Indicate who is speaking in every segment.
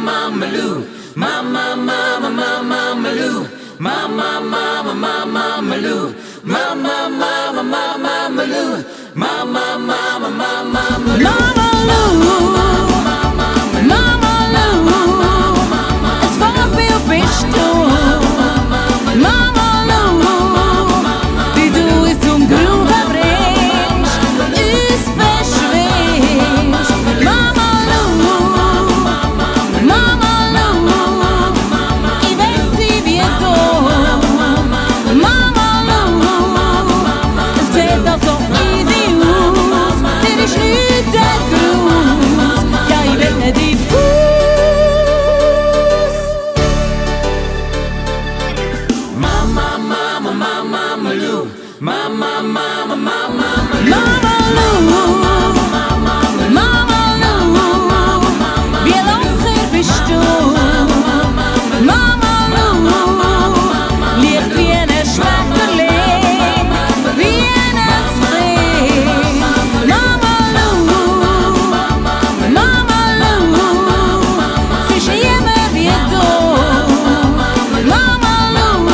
Speaker 1: mama Lou, mama mama mama Lou, mama mama mama Lou, mama mama mama Lou, mama mama mama Lou,
Speaker 2: Mama Lou, es Vorbild bist du. Mama Lou, wie du es zum Gründen bringst, uns beschwingst. Mama Lou, ich weiß sie wie du. Mama Lou, es sieht doch so easy aus, dir ist nichts der Gruß. Ja, ich will nicht die Fuß.
Speaker 1: mama mama mama Lou, mama mama mama Lou.
Speaker 2: Mama Lou, wie lacher bist du? Mama Lou, lieb wie ein Schmetterling, wie ein Fried. Mama Lou, sie ist niemand wie du. Mama Lou,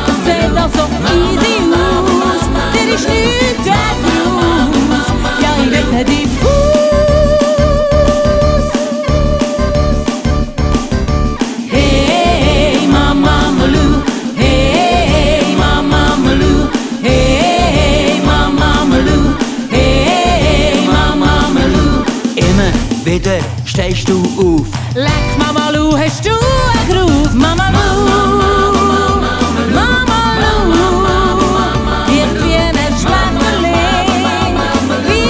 Speaker 2: es sieht doch so easy aus, dir ist nichts der Gruß. Ja, ich will nicht die Fuß. Hey, Mama Lou, hey, Mama Lou, hey, Mama Lou, hey, Mama Lou.
Speaker 3: Immer wieder stehst du auf.
Speaker 2: Leck, Mama Lou, hast du einen Groove? Mama Lou, ich bin ein Schmetterling, wie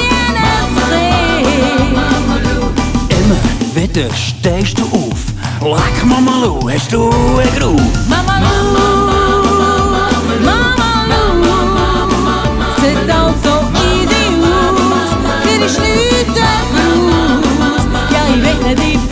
Speaker 2: ein Fried.
Speaker 3: Immer wieder stehst du auf. Leck, Mama Lou, hast du einen Groove?
Speaker 2: Mama Lou, sieht all so easy aus, dir ist nichts der Gruß. Ja, ich will nicht die Fuß.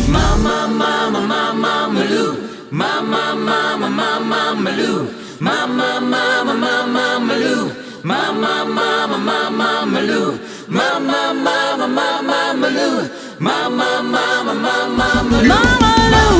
Speaker 1: Mama mama mama Lou, mama mama mama Lou, mama mama mama Lou, mama mama mama Lou, mama mama mama Lou, mama mama mama Lou.
Speaker 2: Mama Lou,